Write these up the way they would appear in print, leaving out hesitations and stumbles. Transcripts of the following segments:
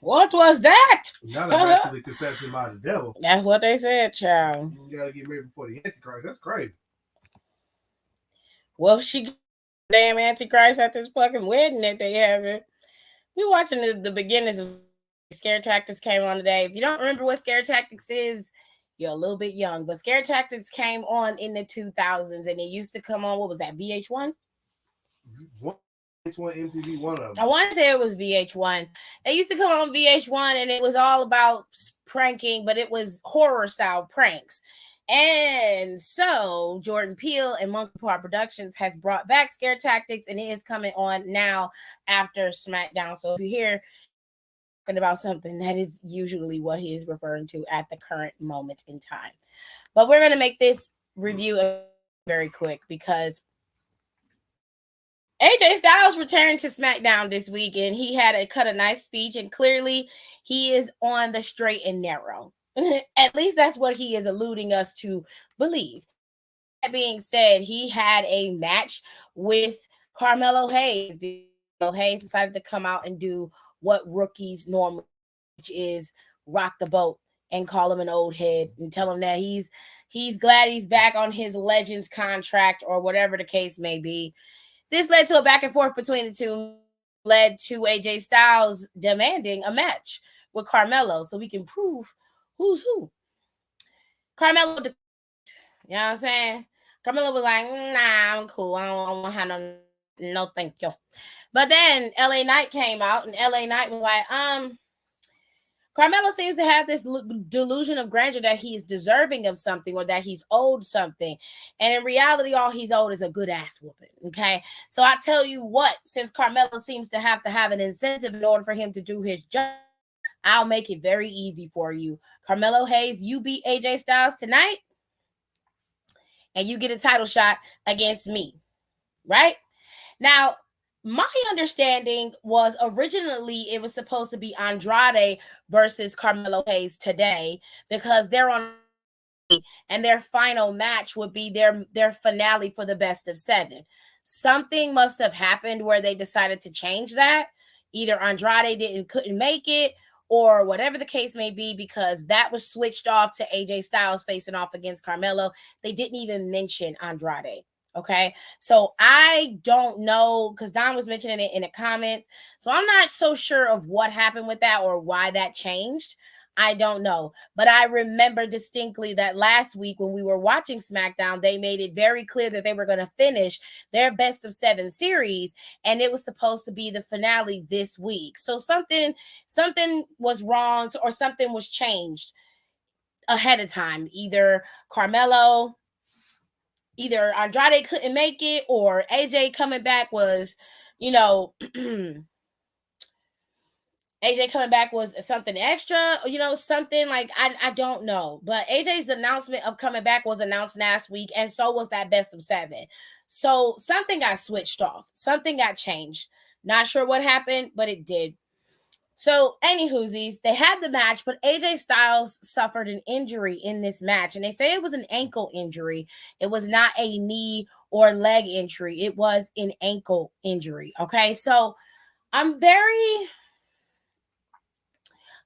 What was that? Not immaculate conception by the devil. That's what they said, child. You gotta get married before the Antichrist. That's crazy. Well, she damn Antichrist at this fucking wedding that they having. We watching the beginnings of Scare Tactics came on today. If you don't remember what Scare Tactics is, you're a little bit young. But Scare Tactics came on in the 2000s, and it used to come on. What was that? VH1. VH1 MTV, one of them. I want to say it was VH1. They used to come on VH1, and it was all about pranking, but it was horror style pranks. And so Jordan Peele and Monkey Paw Productions has brought back Scare Tactics, and it is coming on now after Smackdown. So if you hear talking about something, that is usually what he is referring to at the current moment in time. But we're going to make this review very quick because AJ Styles returned to SmackDown this week, and he had cut a nice speech, and clearly he is on the straight and narrow. At least that's what he is alluding us to believe. That being said, he had a match with Carmelo Hayes. Carmelo Hayes decided to come out and do what rookies normally, which is rock the boat and call him an old head and tell him that he's glad he's back on his Legends contract or whatever the case may be. This led to a back and forth between the two, led to AJ Styles demanding a match with Carmelo so we can prove who's who. Carmelo, you know what I'm saying? Carmelo was like, nah, I'm cool. I don't want to have no thank you. But then LA Knight came out, and LA Knight was like, Carmelo seems to have this delusion of grandeur that he is deserving of something or that he's owed something. And in reality, all he's owed is a good ass whooping. Okay. So I tell you what, since Carmelo seems to have an incentive in order for him to do his job, I'll make it very easy for you. Carmelo Hayes, you beat AJ Styles tonight, and you get a title shot against me. Right? Now, my understanding was originally it was supposed to be Andrade versus Carmelo Hayes today because they're on, and their final match would be their finale for the best of 7. Something must have happened where they decided to change that. Either Andrade couldn't make it or whatever the case may be, because that was switched off to AJ Styles facing off against Carmelo. They didn't even mention Andrade. Okay, so I don't know because Don was mentioning it in the comments. So I'm not so sure of what happened with that or why that changed. I don't know. But I remember distinctly that last week when we were watching SmackDown, they made it very clear that they were going to finish their best of 7 series, and it was supposed to be the finale this week. So something was wrong or something was changed ahead of time. Either Andrade couldn't make it, or AJ coming back was, AJ coming back was something extra, something like, I don't know. But AJ's announcement of coming back was announced last week, and so was that best of 7. So something got switched off. Something got changed. Not sure what happened, but it did. So, anywhoosies, they had the match, but AJ Styles suffered an injury in this match, and they say it was an ankle injury. It was not a knee or leg injury. It was an ankle injury. Okay, so I'm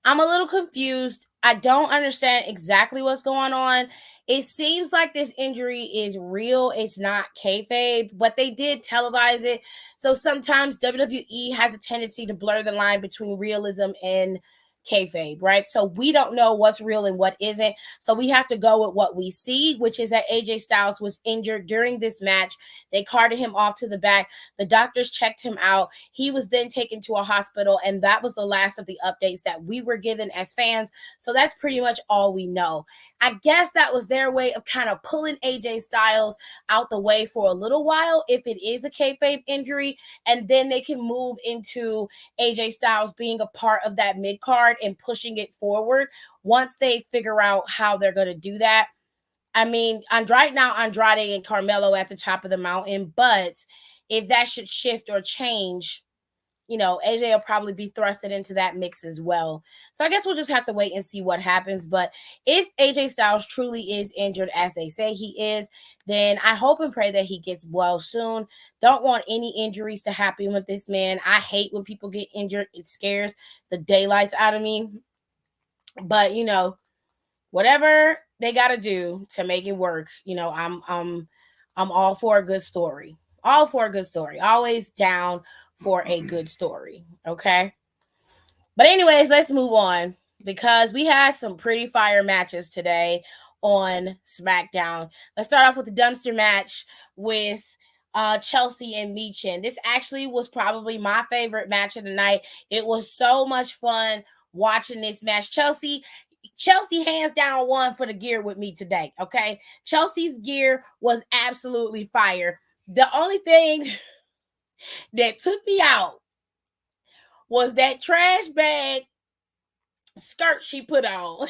a little confused. I don't understand exactly what's going on. It seems like this injury is real. It's not kayfabe, but they did televise it. So sometimes WWE has a tendency to blur the line between realism and kayfabe, right? So we don't know what's real and what isn't. So we have to go with what we see, which is that AJ Styles was injured during this match. They carted him off to the back. The doctors checked him out. He was then taken to a hospital, and that was the last of the updates that we were given as fans. So that's pretty much all we know. I guess that was their way of kind of pulling AJ Styles out the way for a little while if it is a kayfabe injury, and then they can move into AJ Styles being a part of that mid-card and pushing it forward once they figure out how they're going to do that. I mean, Andrade and Carmelo at the top of the mountain, but if that should shift or change, AJ will probably be thrusted into that mix as well. So I guess we'll just have to wait and see what happens. But if AJ Styles truly is injured, as they say he is, then I hope and pray that he gets well soon. Don't want any injuries to happen with this man. I hate when people get injured. It scares the daylights out of me. But whatever they got to do to make it work, I'm all for a good story. All for a good story. Always down for a good story. Okay. But anyways, let's move on because we had some pretty fire matches today on SmackDown. Let's start off with the dumpster match with Chelsea and Michin. This actually was probably my favorite match of the night. It was so much fun watching this match. Chelsea hands down won for the gear with me today. Okay. Chelsea's gear was absolutely fire. The only thing that took me out was that trash bag skirt she put on.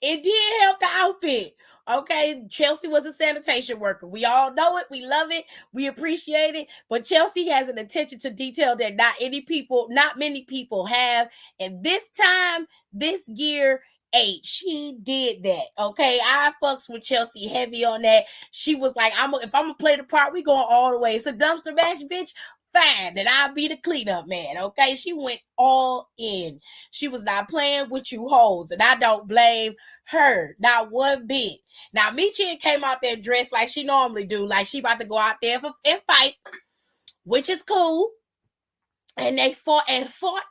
It did help the outfit. Okay, Chelsea was a sanitation worker. We all know it. We love it. We appreciate it. But Chelsea has an attention to detail that not many people have. And this time, this gear she did that. Okay, I fucks with Chelsea heavy on that. She was like, if I'm gonna play the part, we going all the way. It's a dumpster match, bitch. Fine, then I'll be the cleanup man. Okay, she went all in. She was not playing with you hoes, and I don't blame her, not one bit. Now, Michin came out there dressed like she normally do, like she about to go out there and fight, which is cool. And they fought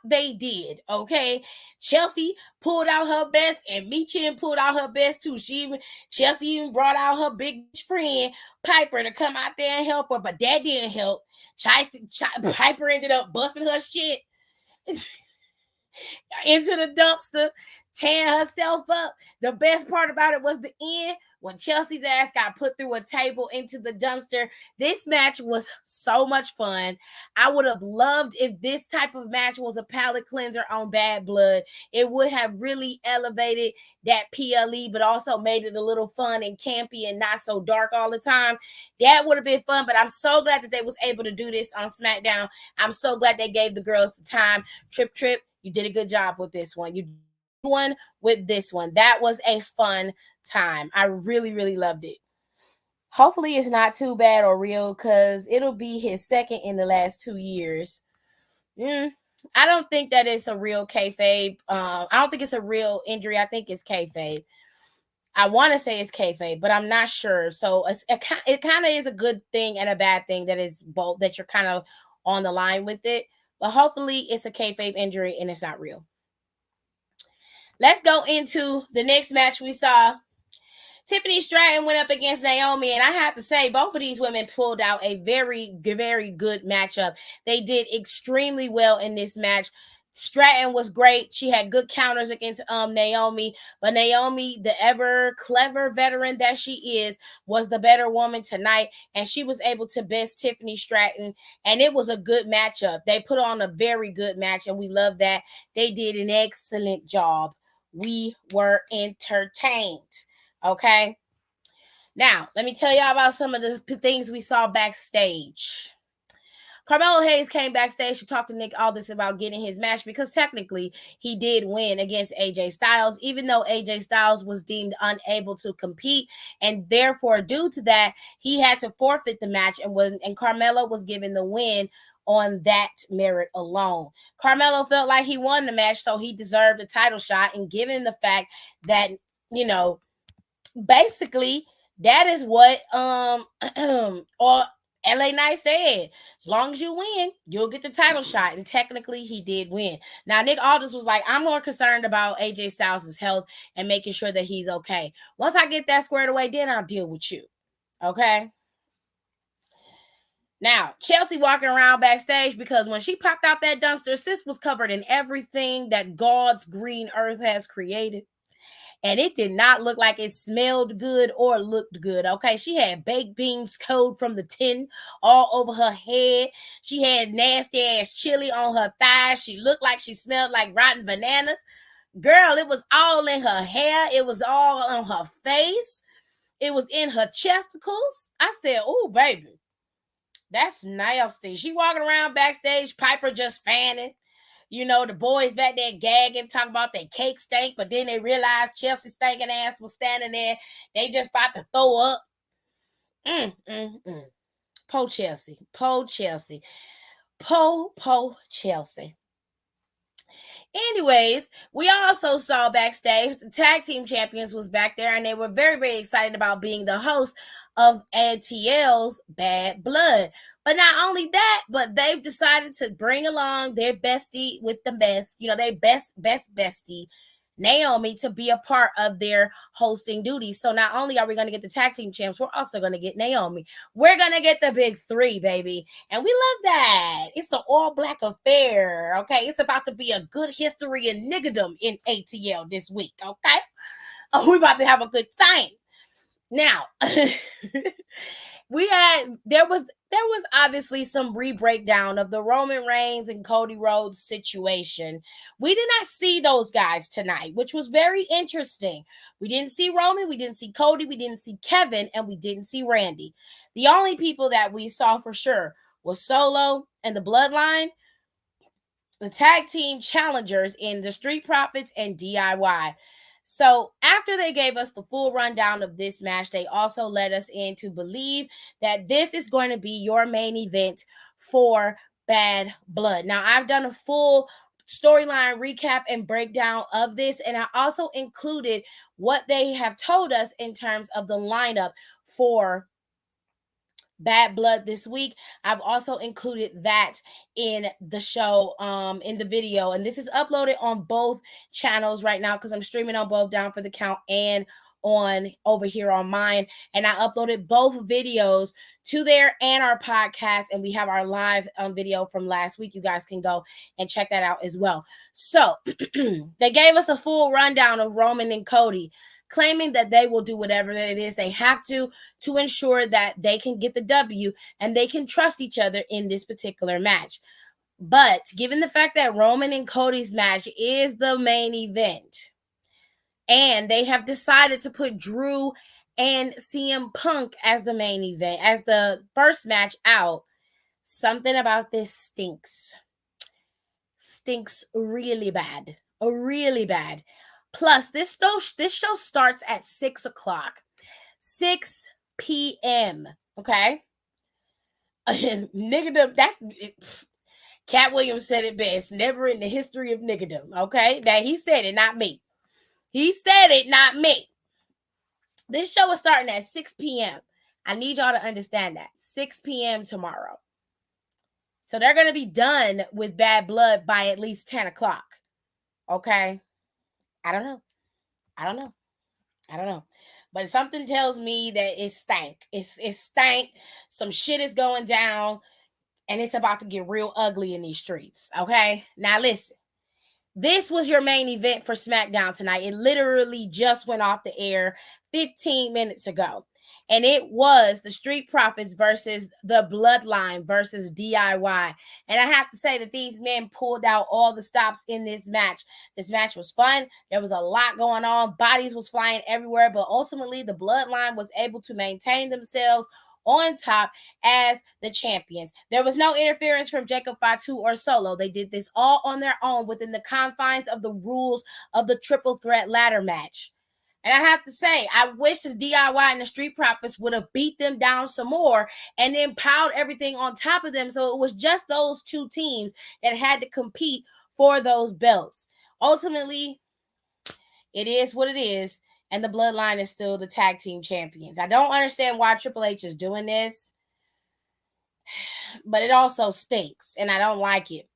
they did. Okay, Chelsea pulled out her best, and Michin pulled out her best too. Chelsea even brought out her big friend Piper to come out there and help her, but that didn't help. Piper ended up busting her shit into the dumpster, tearing herself up. The best part about it was the end when Chelsea's ass got put through a table into the dumpster. This match was so much fun. I would have loved if this type of match was a palate cleanser on Bad Blood. It would have really elevated that PLE, but also made it a little fun and campy and not so dark all the time. That would have been fun, but I'm so glad that they was able to do this on SmackDown. I'm so glad they gave the girls the time. Trip, you did a good job with this one. You did one with this one. That was a fun time. I really, really loved it. Hopefully it's not too bad or real because it'll be his second in the last 2 years. I don't think that it's a real kayfabe. I don't think it's a real injury. I think it's kayfabe. I want to say it's kayfabe, but I'm not sure. So it kind of is a good thing and a bad thing that is both, that you're kind of on the line with it. But hopefully it's a kayfabe injury and it's not real. Let's go into the next match we saw. Tiffany Stratton went up against Naomi, and I have to say, both of these women pulled out a very, very good matchup. They did extremely well in this match. Stratton was great. She had good counters against Naomi, but Naomi, the ever clever veteran that she is, was the better woman tonight, and she was able to best Tiffany Stratton, and it was a good matchup. They put on a very good match, and we love that. They did an excellent job. We were entertained. Okay. Now, let me tell y'all about some of the things we saw backstage. Carmelo Hayes came backstage to talk to Nick Aldis about getting his match because technically he did win against AJ Styles, even though AJ Styles was deemed unable to compete, and therefore, due to that, he had to forfeit the match, and Carmelo was given the win on that merit alone. Carmelo felt like he won the match, so he deserved a title shot, and given the fact that, basically that is what or LA Knight said, as long as you win, you'll get the title shot. And technically he did win. Now Nick Aldis was like, I'm more concerned about AJ Styles' health and making sure that he's okay. Once I get that squared away, then I'll deal with you. Okay. Now, Chelsea walking around backstage because when she popped out that dumpster, sis was covered in everything that God's green earth has created. And it did not look like it smelled good or looked good. Okay, she had baked beans cold from the tin all over her head. She had nasty ass chili on her thighs. She looked like she smelled like rotten bananas. Girl, it was all in her hair. It was all on her face. It was in her chesticles. I said, oh, baby. That's nasty. She walking around backstage, Piper just fanning. The boys back there gagging, talking about their cake stank, but then they realized Chelsea stinking ass was standing there. They just about to throw up. Po Chelsea. Po Chelsea. Po Chelsea. Anyways, we also saw backstage the tag team champions was back there, and they were very, very excited about being the host of ATL's Bad Blood. But not only that, but they've decided to bring along their bestie with the best, they best bestie, Naomi, to be a part of their hosting duties. So not only are we going to get the tag team champs, we're also going to get Naomi. We're going to get the big three, baby. And we love that. It's an all-black affair, okay? It's about to be a good history and niggerdom in ATL this week, okay? Oh, we're about to have a good time. Now, there was obviously some re-breakdown of the Roman Reigns and Cody Rhodes situation. We did not see those guys tonight, which was very interesting. We didn't see Roman, we didn't see Cody, we didn't see Kevin, and we didn't see Randy. The only people that we saw for sure was Solo and the Bloodline, the tag team challengers in the Street Profits and DIY. So after they gave us the full rundown of this match, they also led us in to believe that this is going to be your main event for Bad Blood. Now, I've done a full storyline recap and breakdown of this, and I also included what they have told us in terms of the lineup for Bad Blood this week. I've also included that in the show, in the video, and this is uploaded on both channels right now because I'm streaming on both Down for the Count and on over here on mine. And I uploaded both videos to there and our podcast, and we have our live video from last week. You guys can go and check that out as well. So they gave us a full rundown of Roman and Cody, claiming that they will do whatever it is they have to ensure that they can get the W and they can trust each other in this particular match. But given the fact that Roman and Cody's match is the main event, and they have decided to put Drew and CM Punk as the main event, as the first match out, something about this stinks. Stinks really bad. Really bad. Plus, this show starts at 6 o'clock. 6 p.m. Okay? Niggerdom, Cat Williams said it best. Never in the history of niggerdom. Okay? That he said it, not me. He said it, not me. This show is starting at 6 p.m. I need y'all to understand that. 6 p.m. tomorrow. So they're going to be done with Bad Blood by at least 10 o'clock. Okay? I don't know. But something tells me that it stank. It stank. Some shit is going down, and it's about to get real ugly in these streets. Okay? Now listen. This was your main event for Smackdown tonight. It literally just went off the air 15 minutes ago. And it was the Street Profits versus the Bloodline versus DIY. And I have to say that these men pulled out all the stops in this match. This match was fun. There was a lot going on. Bodies was flying everywhere. But ultimately, the Bloodline was able to maintain themselves on top as the champions. There was no interference from Jacob Fatu or Solo. They did this all on their own within the confines of the rules of the triple threat ladder match. And I have to say, I wish the DIY and the Street Profits would have beat them down some more and then piled everything on top of them. So it was just those two teams that had to compete for those belts. Ultimately, it is what it is. And the Bloodline is still the tag team champions. I don't understand why Triple H is doing this, but it also stinks, and I don't like it.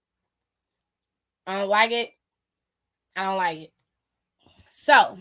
I don't like it. So,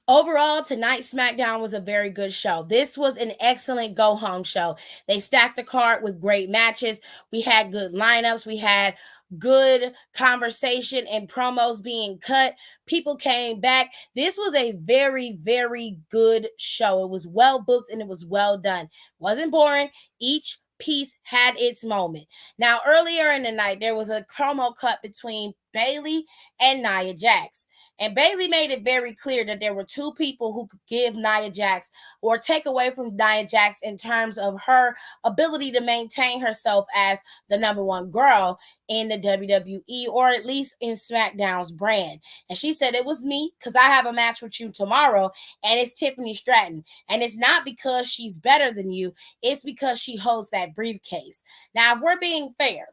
overall, tonight's Smackdown was a very good show. This was an excellent go-home show. They stacked the card with great matches. We had good lineups. We had good conversation and promos being cut. People came back. This was a very, very good show. It was well booked and it was well done. It wasn't boring. Each piece had its moment. Now, earlier in the night, there was a promo cut between Bayley and Nia Jax. And Bayley made it very clear that there were two people who could give Nia Jax or take away from Nia Jax in terms of her ability to maintain herself as the number one girl in the WWE, or at least in SmackDown's brand. And she said, it was me, because I have a match with you tomorrow, and it's Tiffany Stratton. And it's not because she's better than you, it's because she holds that briefcase. Now, if we're being fair,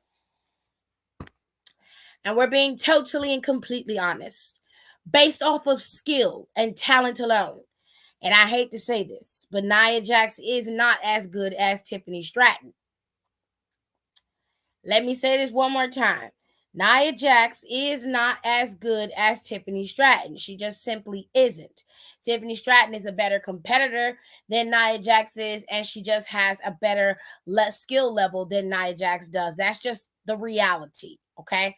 and we're being totally and completely honest, based off of skill and talent alone, and I hate to say this, but Nia Jax is not as good as Tiffany Stratton. Let me say this one more time. Nia Jax is not as good as Tiffany Stratton. She just simply isn't. Tiffany Stratton is a better competitor than Nia Jax is, and she just has a better skill level than Nia Jax does. That's just the reality, okay?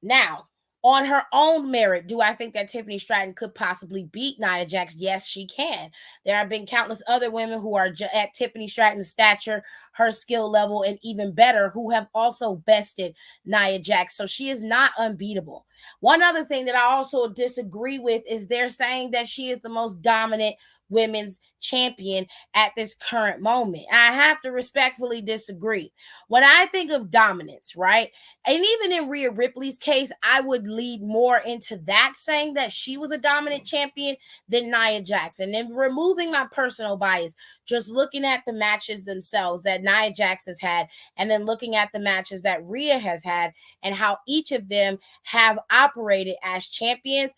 Now, on her own merit, do I think that Tiffany Stratton could possibly beat Nia Jax? Yes, she can. There have been countless other women who are at Tiffany Stratton's stature, her skill level, and even better, who have also bested Nia Jax. So she is not unbeatable. One other thing that I also disagree with is they're saying that she is the most dominant women's champion at this current moment. I have to respectfully disagree. When I think of dominance, right? And even in Rhea Ripley's case, I would lead more into that, saying that she was a dominant champion than Nia Jax. And then removing my personal bias, just looking at the matches themselves that Nia Jax has had, and then looking at the matches that Rhea has had, and how each of them have operated as champions.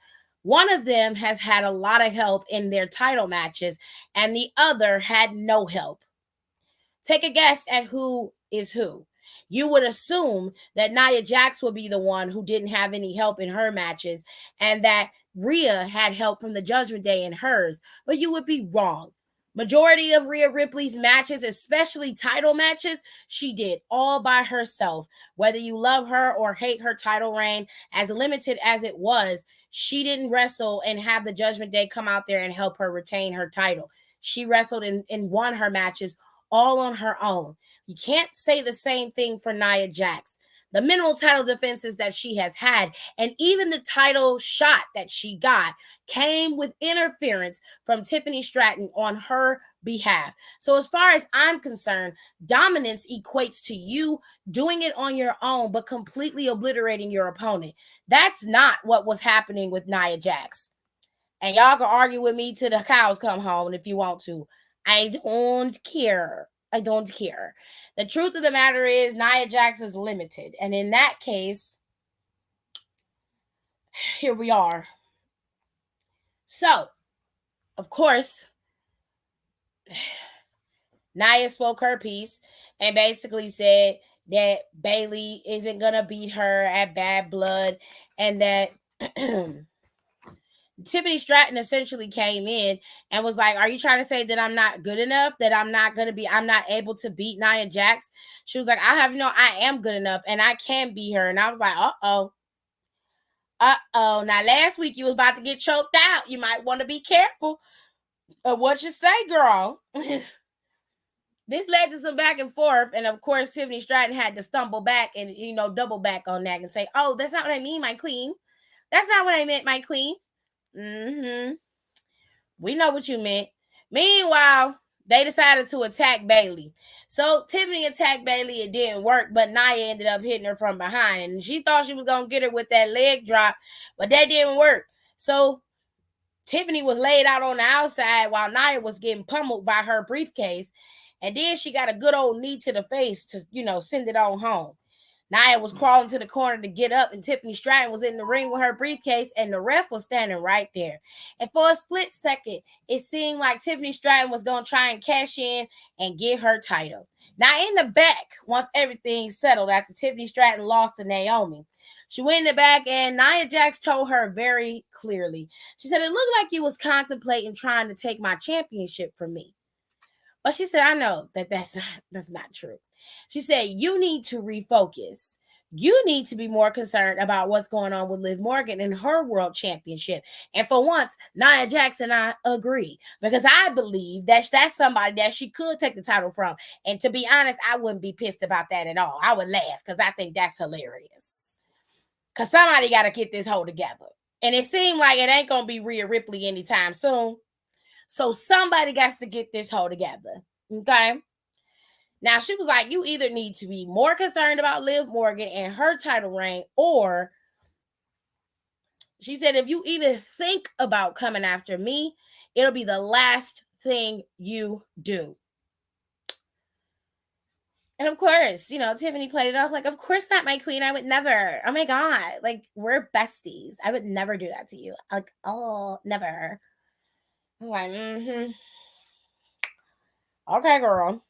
One of them has had a lot of help in their title matches, and the other had no help. Take a guess at who is who. You would assume that Nia Jax would be the one who didn't have any help in her matches, and that Rhea had help from the Judgment Day in hers, but you would be wrong. Majority of Rhea Ripley's matches, especially title matches, she did all by herself. Whether you love her or hate her title reign, as limited as it was, she didn't wrestle and have the Judgment Day come out there and help her retain her title. She wrestled and won her matches all on her own. You can't say the same thing for Nia Jax. The minimal title defenses that she has had, and even the title shot that she got, came with interference from Tiffany Stratton on her behalf. So as far as I'm concerned, dominance equates to you doing it on your own, but completely obliterating your opponent. That's not what was happening with Nia Jax. And y'all can argue with me till the cows come home if you want to. I don't care. I don't care. The truth of the matter is Nia Jax is limited. And in that case, here we are. So, of course, Nia spoke her piece and basically said that Bayley isn't going to beat her at Bad Blood, and that Tiffany Stratton essentially came in and was like, are you trying to say that I'm not good enough? That I'm not able to beat Nia Jax? She was like, I am good enough and I can beat her. And I was like, uh-oh. Now, last week you was about to get choked out. You might want to be careful of what you say, girl. This led to some back and forth. And of course, Tiffany Stratton had to stumble back and, double back on that and say, oh, that's not what I mean, my queen. That's not what I meant, my queen. We know what you meant. Meanwhile, they decided to attack Bayley. So Tiffany attacked Bayley. It didn't work, but Nia ended up hitting her from behind. And she thought she was going to get her with that leg drop, but that didn't work. So Tiffany was laid out on the outside while Nia was getting pummeled by her briefcase. And then she got a good old knee to the face to, send it on home. Nia was crawling to the corner to get up, and Tiffany Stratton was in the ring with her briefcase, and the ref was standing right there. And for a split second, it seemed like Tiffany Stratton was going to try and cash in and get her title. Now, in the back, once everything settled after Tiffany Stratton lost to Naomi, she went in the back, and Nia Jax told her very clearly. She said, it looked like you was contemplating trying to take my championship from me. But she said, I know that's not true. She said, you need to refocus. You need to be more concerned about what's going on with Liv Morgan and her world championship. And for once, Nia Jax and I agree, because I believe that's somebody that she could take the title from. And to be honest, I wouldn't be pissed about that at all. I would laugh because I think that's hilarious. Because somebody got to get this whole together. And it seemed like it ain't going to be Rhea Ripley anytime soon. So somebody got to get this whole together. Okay. Now she was like, you either need to be more concerned about Liv Morgan and her title reign, or she said, if you even think about coming after me, it'll be the last thing you do. And of course, Tiffany played it off like, of course not, my queen. I would never. Oh my God. Like, we're besties. I would never do that to you. Like, oh, never. I'm like, okay, girl.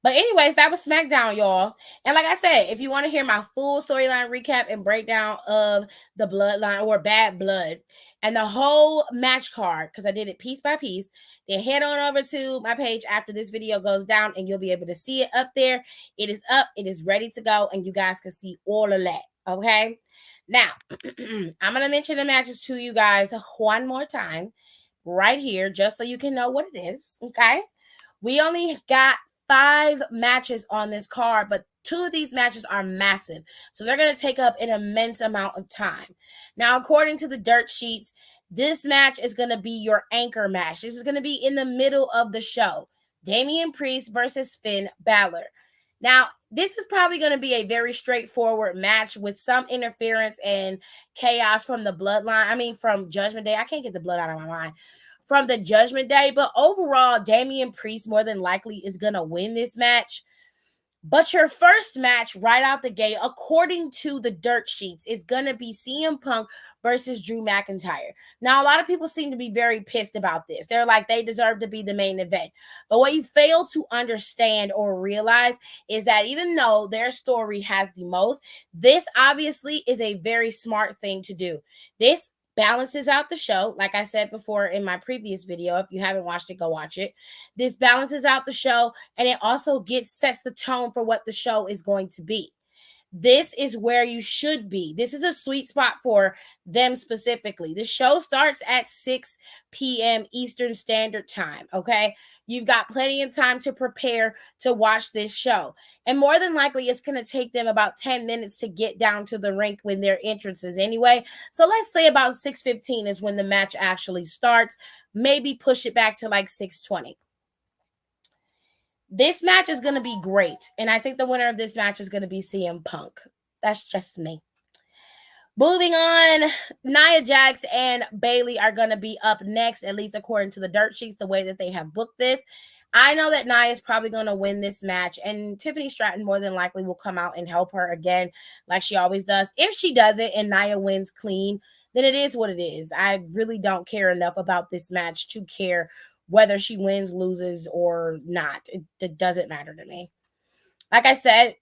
But anyways, that was Smackdown, y'all. And like I said, if you want to hear my full storyline recap and breakdown of the Bloodline or Bad Blood and the whole match card, because I did it piece by piece, then head on over to my page after this video goes down and you'll be able to see it up there. It is up. It is ready to go. And you guys can see all of that. Okay. Now, I'm going to mention the matches to you guys one more time right here, just so you can know what it is. Okay. We only got 5 matches on this card, but 2 of these matches are massive. So they're going to take up an immense amount of time. Now, according to the dirt sheets, this match is going to be your anchor match. This is going to be in the middle of the show. Damian Priest versus Finn Balor. Now, this is probably going to be a very straightforward match with some interference and chaos from the bloodline. I mean, from Judgment Day. I can't get the blood out of my mind. From the Judgment Day, but overall, Damian Priest more than likely is going to win this match. But your first match right out the gate, according to the dirt sheets, is going to be CM Punk versus Drew McIntyre. Now, a lot of people seem to be very pissed about this. They're like, they deserve to be the main event. But what you fail to understand or realize is that even though their story has the most, this obviously is a very smart thing to do. This balances out the show. Like I said before in my previous video, if you haven't watched it, go watch it. This balances out the show, and it also sets the tone for what the show is going to be. This is where you should be. This is a sweet spot for them specifically. The show starts at 6 p.m. Eastern Standard Time, okay? You've got plenty of time to prepare to watch this show. And more than likely, it's going to take them about 10 minutes to get down to the rink when their entrances anyway. So let's say about 6:15 is when the match actually starts. Maybe push it back to like 6:20. This match is going to be great. And I think the winner of this match is going to be CM Punk. That's just me. Moving on, Nia Jax and Bayley are going to be up next, at least according to the dirt sheets, the way that they have booked this. I know that Nia is probably going to win this match, and Tiffany Stratton more than likely will come out and help her again, like she always does. If she does it and Nia wins clean, then it is what it is. I really don't care enough about this match to care whether she wins, loses, or not. It doesn't matter to me. Like I said,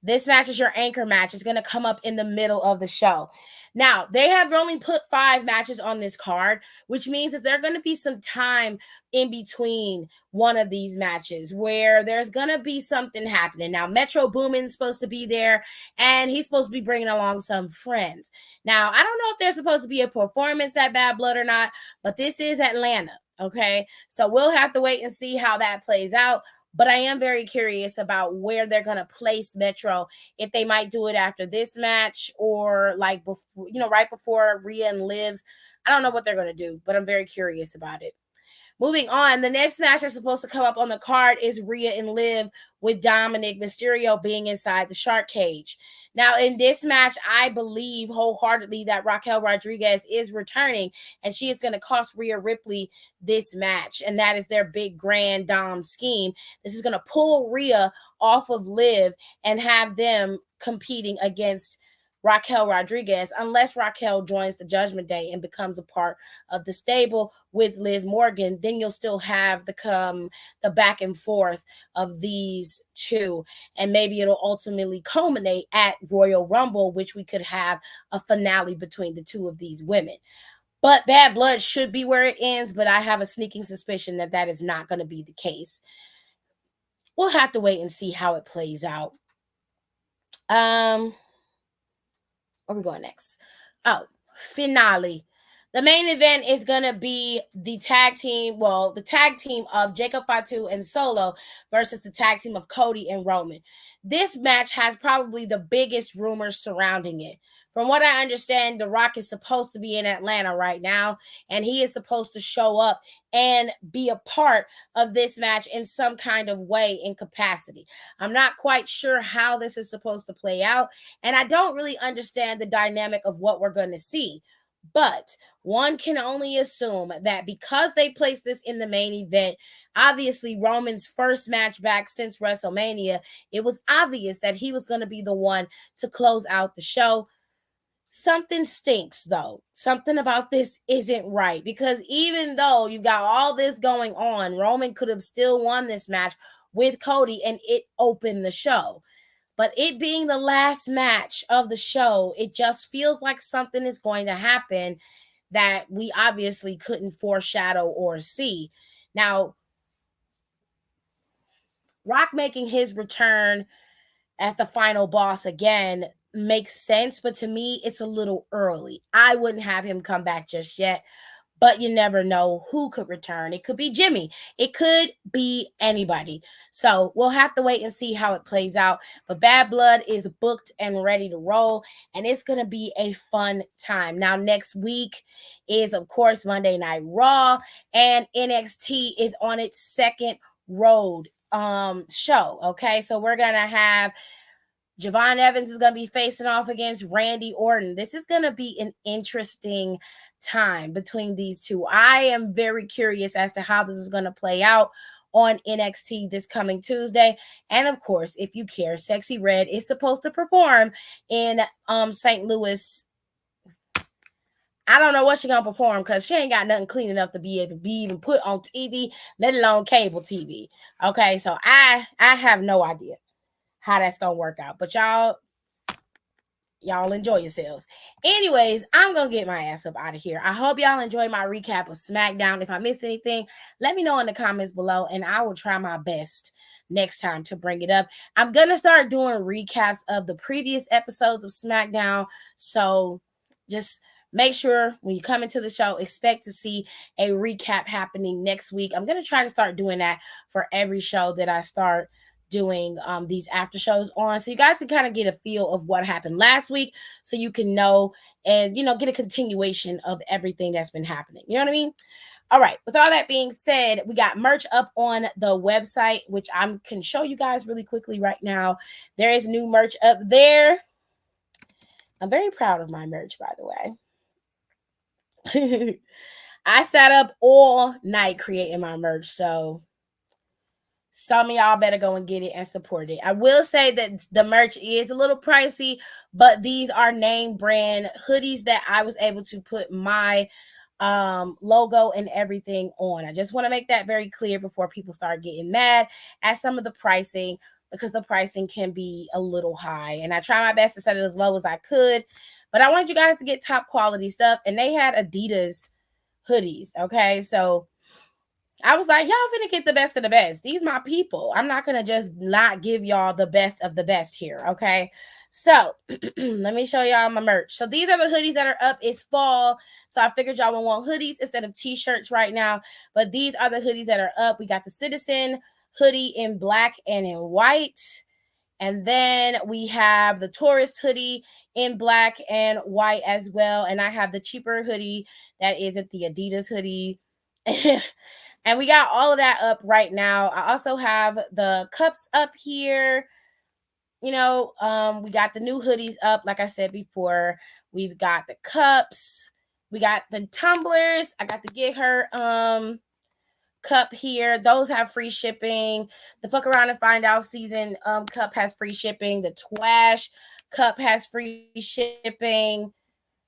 this match is your anchor match. It's going to come up in the middle of the show. Now, they have only put 5 matches on this card, which means that there's going to be some time in between one of these matches where there's going to be something happening. Now, Metro Boomin's supposed to be there, and he's supposed to be bringing along some friends. Now, I don't know if there's supposed to be a performance at Bad Blood or not, but this is Atlanta. Okay, so we'll have to wait and see how that plays out. But I am very curious about where they're going to place Metro, if they might do it after this match or like before, right before Rhea and Liv's. I don't know what they're going to do, but I'm very curious about it. Moving on, the next match that's supposed to come up on the card is Rhea and Liv with Dominic Mysterio being inside the shark cage. Now, in this match, I believe wholeheartedly that Raquel Rodriguez is returning, and she is going to cost Rhea Ripley this match, and that is their big grand dom scheme. This is going to pull Rhea off of Liv and have them competing against Raquel Rodriguez, unless Raquel joins the Judgment Day and becomes a part of the stable with Liv Morgan. Then you'll still have the back and forth of these two, and maybe it'll ultimately culminate at Royal Rumble, which we could have a finale between the two of these women. But Bad Blood should be where it ends, but I have a sneaking suspicion that that is not going to be the case. We'll have to wait and see how it plays out. Where we going next? Oh, finale. The main event is going to be the tag team, well, the tag team of Jacob Fatu and Solo versus the tag team of Cody and Roman. This match has probably the biggest rumors surrounding it. From what I understand, The Rock is supposed to be in Atlanta right now, and he is supposed to show up and be a part of this match in some kind of way in capacity. I'm not quite sure how this is supposed to play out, and I don't really understand the dynamic of what we're going to see. But one can only assume that because they placed this in the main event, obviously Roman's first match back since WrestleMania, it was obvious that he was going to be the one to close out the show. Something stinks though. Something about this isn't right, because even though you've got all this going on, Roman could have still won this match with Cody and it opened the show. But it being the last match of the show, it just feels like something is going to happen that we obviously couldn't foreshadow or see. Now, Rock making his return as the final boss again makes sense, but to me, it's a little early. I wouldn't have him come back just yet. But you never know who could return. It could be Jimmy. It could be anybody. So we'll have to wait and see how it plays out. But Bad Blood is booked and ready to roll, and it's going to be a fun time. Now, next week is, of course, Monday Night Raw, and NXT is on its second road show. Okay, so we're going to have Javon Evans is going to be facing off against Randy Orton. This is going to be an interesting time between these two. I am very curious as to how this is going to play out on NXT this coming Tuesday. And of course, if you care, Sexy Red is supposed to perform in St. Louis. I don't know what she's gonna perform because she ain't got nothing clean enough to be able to be even put on TV, let alone cable TV. Okay, so I have no idea how that's gonna work out. But y'all enjoy yourselves. Anyways, I'm gonna get my ass up out of here. I hope y'all enjoy my recap of SmackDown. If I missed anything, let me know in the comments below, and I will try my best next time to bring it up. I'm gonna start doing recaps of the previous episodes of SmackDown, so just make sure when you come into the show, expect to see a recap happening next week. I'm gonna try to start doing that for every show that I start doing these after shows on, so you guys can kind of get a feel of what happened last week, so you can know and get a continuation of everything that's been happening. You know what I mean? All right, with all that being said, we got merch up on the website, which I can show you guys really quickly right now. There is new merch up there. I'm very proud of my merch, by the way. I sat up all night creating my merch, so some of y'all better go and get it and support it. I will say that the merch is a little pricey, but these are name brand hoodies that I was able to put my logo and everything on. I just want to make that very clear before people start getting mad at some of the pricing, because the pricing can be a little high, and I try my best to set it as low as I could, but I wanted you guys to get top quality stuff, and they had Adidas hoodies. Okay, so I was like, y'all finna get the best of the best. These my people. I'm not gonna just not give y'all the best of the best here. Okay. So let me show y'all my merch. So these are the hoodies that are up. It's fall. So I figured y'all would want hoodies instead of t-shirts right now. But these are the hoodies that are up. We got the Citizen hoodie in black and in white. And then we have the Tourist hoodie in black and white as well. And I have the cheaper hoodie that isn't the Adidas hoodie. And we got all of that up right now. I also have the cups up here. We got the new hoodies up, like I said before. We've got the cups. We got the tumblers. I got the Get Her cup here. Those have free shipping. The Fuck Around and Find Out season cup has free shipping. The Twash cup has free shipping.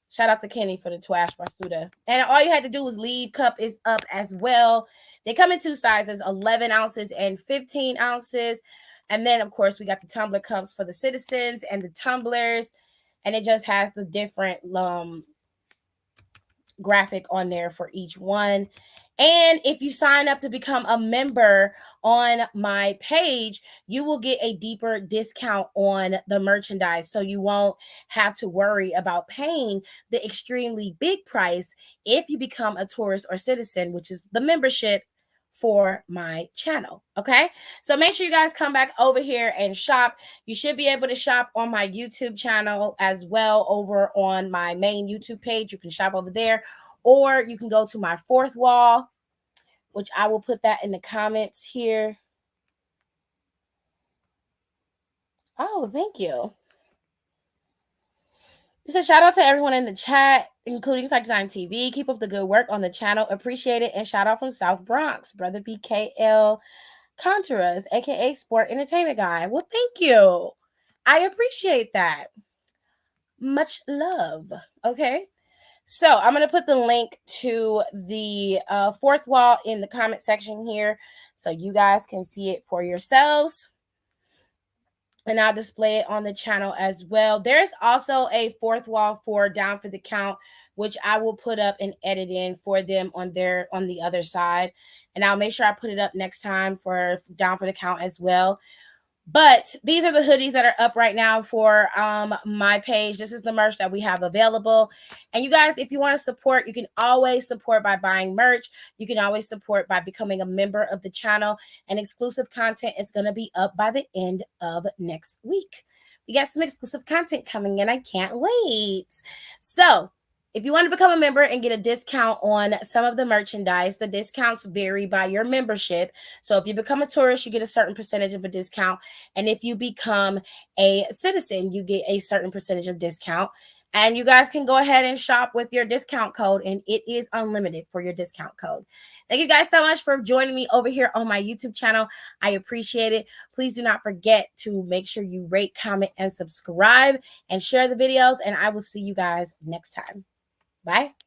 Shout out to Kenny for the Twash Basuda. And all you had to do was leave. Cup is up as well. They come in two sizes, 11 ounces and 15 ounces. And then, of course, we got the tumbler cups for the citizens and the tumblers. And it just has the different graphic on there for each one. And if you sign up to become a member on my page, you will get a deeper discount on the merchandise. So you won't have to worry about paying the extremely big price if you become a tourist or citizen, which is the membership for my channel. Okay, so make sure you guys come back over here and shop. You should be able to shop on my YouTube channel as well. Over on my main YouTube page, you can shop over there, or you can go to my fourth wall, which I will put that in the comments here. Oh, thank you. Just a shout out to everyone in the chat, including Psych Design TV. Keep up the good work on the channel. Appreciate it. And shout out from South Bronx, Brother BKL Contreras, aka Sport Entertainment Guy. Well, thank you. I appreciate that. Much love. Okay. So I'm going to put the link to the fourth wall in the comment section here so you guys can see it for yourselves. And I'll display it on the channel as well. There's also a fourth wall for Down for the Count, which I will put up and edit in for them on the other side. And I'll make sure I put it up next time for Down for the Count as well. But these are the hoodies that are up right now for my page. This is the merch that we have available. And you guys, if you want to support, you can always support by buying merch. You can always support by becoming a member of the channel. And exclusive content is going to be up by the end of next week. We got some exclusive content coming in. I can't wait. So if you want to become a member and get a discount on some of the merchandise, the discounts vary by your membership. So if you become a tourist, you get a certain percentage of a discount. And if you become a citizen, you get a certain percentage of discount. And you guys can go ahead and shop with your discount code, and it is unlimited for your discount code. Thank you guys so much for joining me over here on my YouTube channel. I appreciate it. Please do not forget to make sure you rate, comment, and subscribe and share the videos. And I will see you guys next time. Bye.